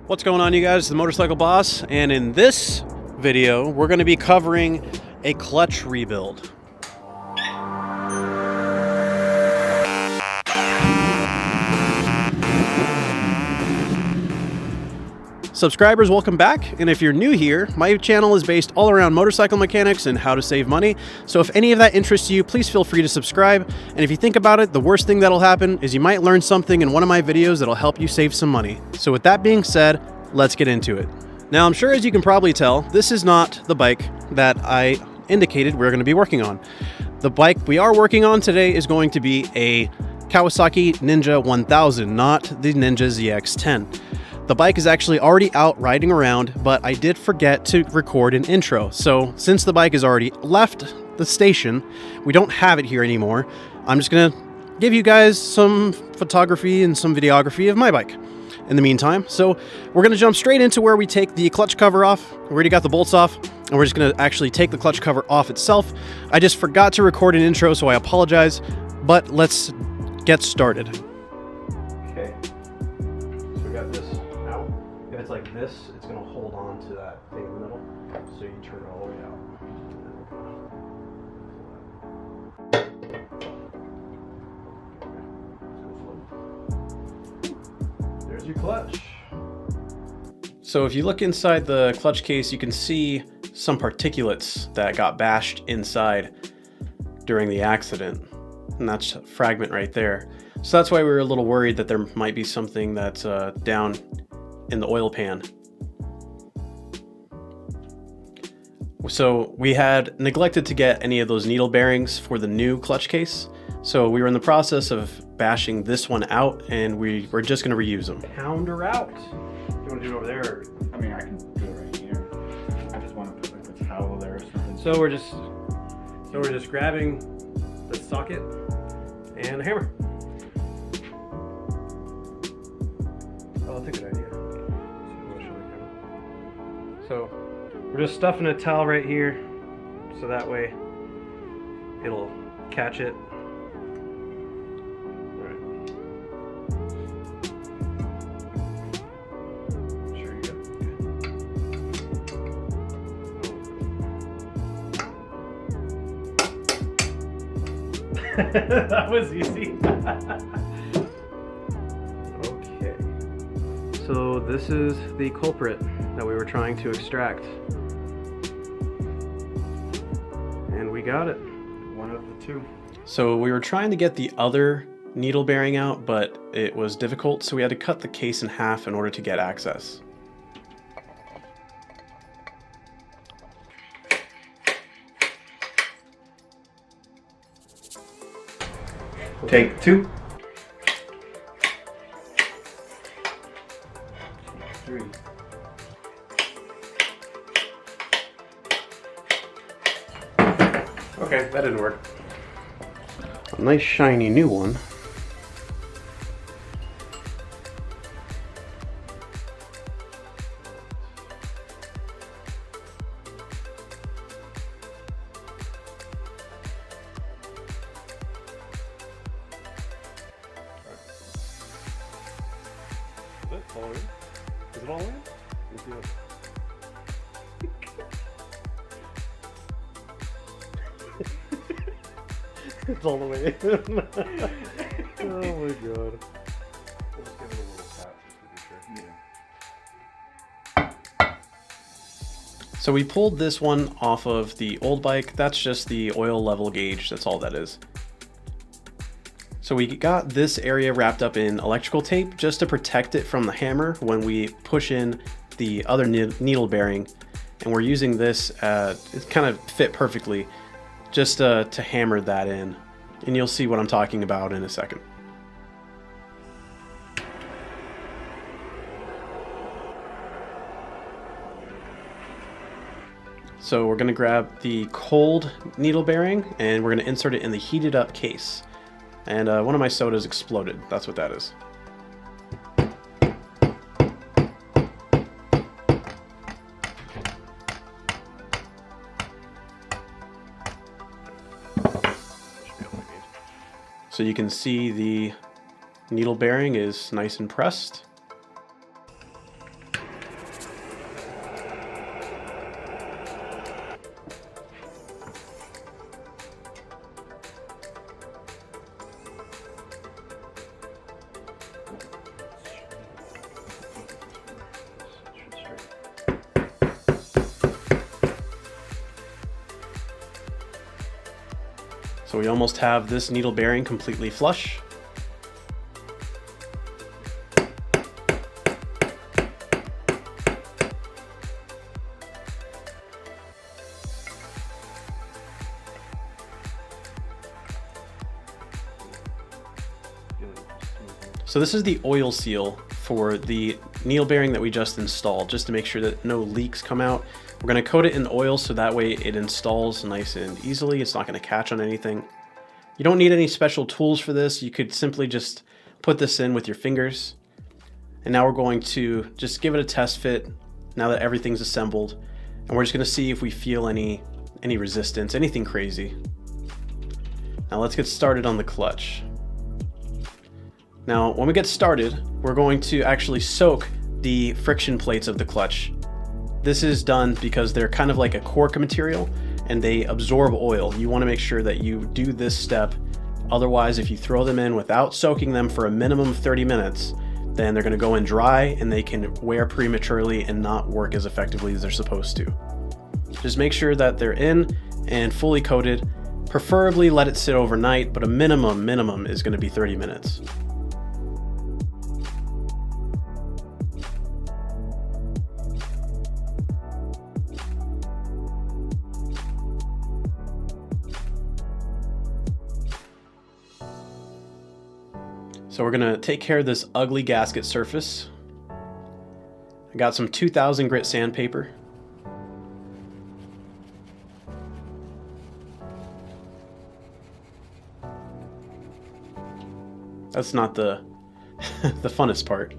What's going on, you guys? The Motorcycle Boss, and in this video we're going to be covering a clutch rebuild. Subscribers, welcome back, and if you're new here, my channel is based all around motorcycle mechanics and how to save money, so if any of that interests you, please feel free to subscribe, and if you think about it, the worst thing that'll happen is you might learn something in one of my videos that'll help you save some money. So with that being said, let's get into it. Now, I'm sure as you can probably tell, this is not the bike that I indicated we're going to be working on. The bike we are working on today is going to be a Kawasaki Ninja 1000, not the Ninja ZX-10. The bike is actually already out riding around, but I did forget to record an intro. So since the bike has already left the station, we don't have it here anymore. I'm just gonna give you guys some photography and some videography of my bike in the meantime. So we're gonna jump straight into where we take the clutch cover off. We already got the bolts off, and we're just gonna actually take the clutch cover off itself. I just forgot to record an intro, so I apologize, but let's get started. Okay, so we got this out. If it's like this, it's gonna hold on to that thing in the middle. So you turn it all the way out. There's your clutch. So if you look inside the clutch case, you can see some particulates that got bashed inside during the accident. And that's a fragment right there. So that's why we were a little worried that there might be something that's down in the oil pan. So we had neglected to get any of those needle bearings for the new clutch case. So we were in the process of bashing this one out, and we were just going to reuse them. Pound her out. You want to do it over there? I mean, I can do it right here. I just want to put like a towel there or something. So we're just grabbing the socket and a hammer. Oh, that's a good idea. So we're just stuffing a towel right here, so that way it'll catch it. That was easy. Okay. So this is the culprit that we were trying to extract. And we got it. One of the two. So we were trying to get the other needle bearing out, but it was difficult, so we had to cut the case in half in order to get access. Take two. 3. Okay, that didn't work. A nice shiny new one. Is it all in? Is it all in? Let's see it. It's all the way in. Oh my god. We'll just give it a little tap just to be sure. Yeah. So we pulled this one off of the old bike. That's just the oil level gauge. That's all that is. So we got this area wrapped up in electrical tape just to protect it from the hammer when we push in the other needle bearing. And we're using this, it kind of fit perfectly just to hammer that in. And you'll see what I'm talking about in a second. So we're going to grab the cold needle bearing and we're going to insert it in the heated up case. And one of my sodas exploded. That's what that is. So you can see the needle bearing is nice and pressed. So we almost have this needle bearing completely flush. So this is the oil seal for the needle bearing that we just installed, just to make sure that no leaks come out. We're going to coat it in oil so that way it installs nice and easily. It's not going to catch on anything. You don't need any special tools for this. You could simply just put this in with your fingers. And now we're going to just give it a test fit now that everything's assembled. And we're just going to see if we feel any resistance, anything crazy. Now let's get started on the clutch. Now, when we get started, we're going to actually soak the friction plates of the clutch. This is done because they're kind of like a cork material and they absorb oil. You want to make sure that you do this step. Otherwise, if you throw them in without soaking them for a minimum of 30 minutes, then they're going to go in dry and they can wear prematurely and not work as effectively as they're supposed to. Just make sure that they're in and fully coated. Preferably let it sit overnight, but a minimum is going to be 30 minutes. So we're gonna take care of this ugly gasket surface. I got some 2000 grit sandpaper. That's not the the funnest part.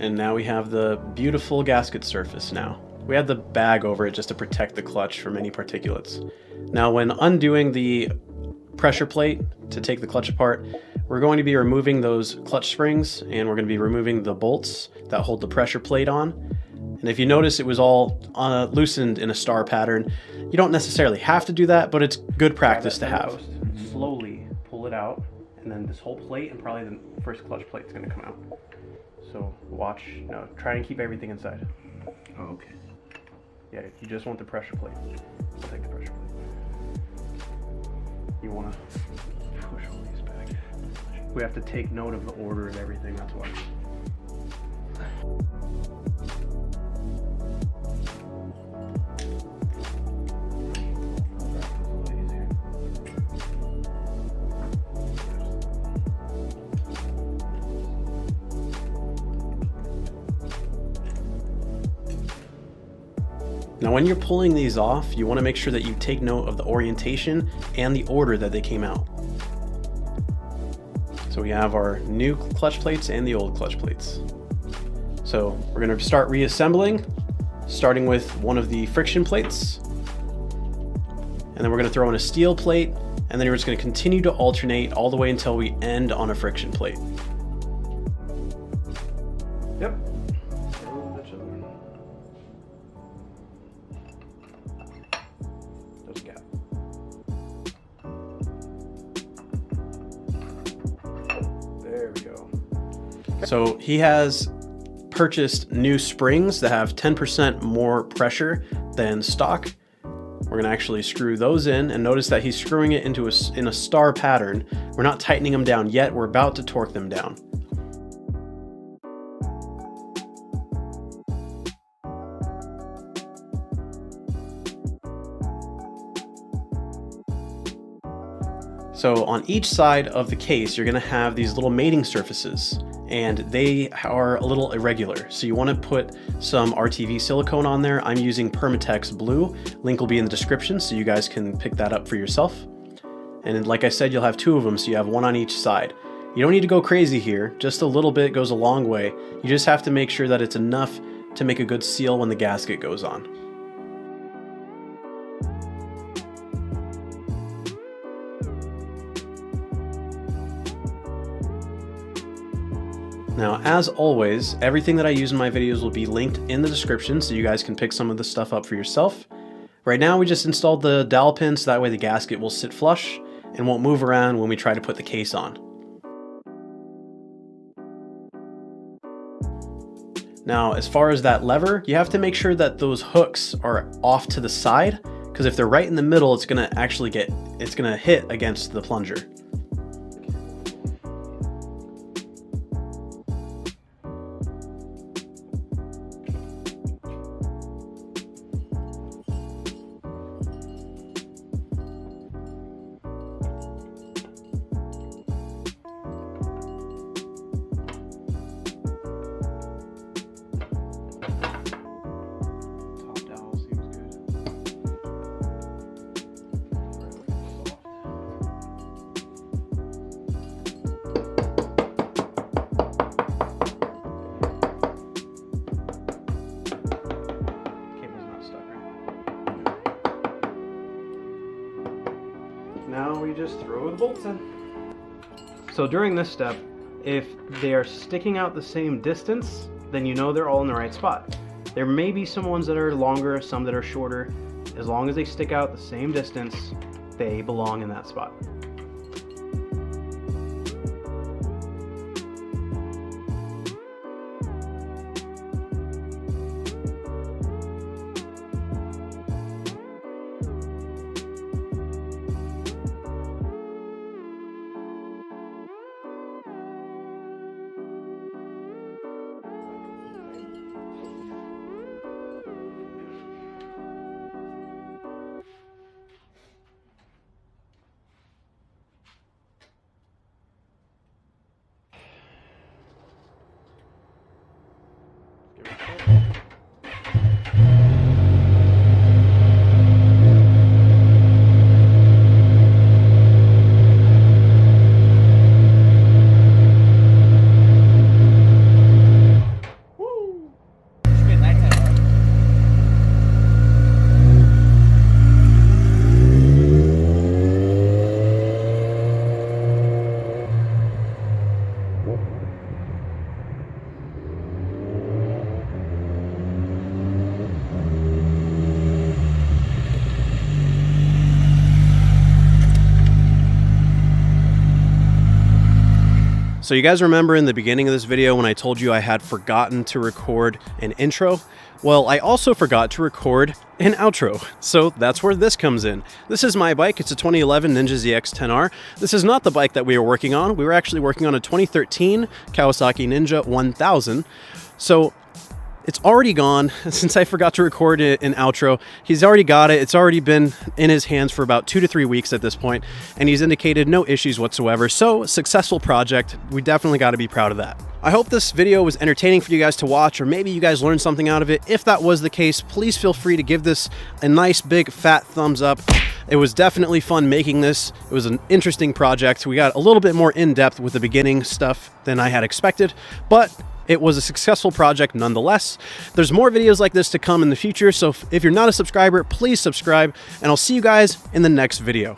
And now we have the beautiful gasket surface now. We had the bag over it just to protect the clutch from any particulates. Now when undoing the pressure plate to take the clutch apart, we're going to be removing those clutch springs and we're going to be removing the bolts that hold the pressure plate on. And if you notice, it was all loosened in a star pattern. You don't necessarily have to do that, but it's good practice to have. Slowly pull it out, and then this whole plate and probably the first clutch plate is going to come out. So watch, try and keep everything inside. Oh, okay. Yeah, you just want the pressure plate. I'll take the pressure plate. You want to push all these back. We have to take note of the order and everything, that's why. Now when you're pulling these off, you want to make sure that you take note of the orientation and the order that they came out. So we have our new clutch plates and the old clutch plates. So we're going to start reassembling, starting with one of the friction plates. And then we're going to throw in a steel plate, and then we're just going to continue to alternate all the way until we end on a friction plate. Yep. There we go. So he has purchased new springs that have 10% more pressure than stock. We're going to actually screw those in, and notice that he's screwing it into in a star pattern. We're not tightening them down yet. We're about to torque them down. So on each side of the case, you're going to have these little mating surfaces, and they are a little irregular. So you want to put some RTV silicone on there. I'm using Permatex blue. Link will be in the description so you guys can pick that up for yourself. And like I said, you'll have two of them, so you have one on each side. You don't need to go crazy here. Just a little bit goes a long way. You just have to make sure that it's enough to make a good seal when the gasket goes on. Now, as always, everything that I use in my videos will be linked in the description so you guys can pick some of the stuff up for yourself. Right now, we just installed the dowel pin so that way the gasket will sit flush and won't move around when we try to put the case on. Now, as far as that lever, you have to make sure that those hooks are off to the side, because if they're right in the middle, it's gonna hit against the plunger. Now we just throw the bolts in. So during this step, if they are sticking out the same distance, then you know they're all in the right spot. There may be some ones that are longer, some that are shorter. As long as they stick out the same distance, they belong in that spot. So you guys remember in the beginning of this video when I told you I had forgotten to record an intro? Well, I also forgot to record an outro. So that's where this comes in. This is my bike. It's a 2011 Ninja ZX-10R. This is not the bike that we were working on. We were actually working on a 2013 Kawasaki Ninja 1000. So it's already gone. Since I forgot to record an outro, he's already got it. It's already been in his hands for about 2 to 3 weeks at this point, and he's indicated no issues whatsoever. So, successful project. We definitely got to be proud of that. I hope this video was entertaining for you guys to watch, or maybe you guys learned something out of it. If that was the case, please feel free to give this a nice big fat thumbs up. It was definitely fun making this. It was an interesting project. We got a little bit more in-depth with the beginning stuff than I had expected, but it was a successful project nonetheless. There's more videos like this to come in the future, so if you're not a subscriber, please subscribe, and I'll see you guys in the next video.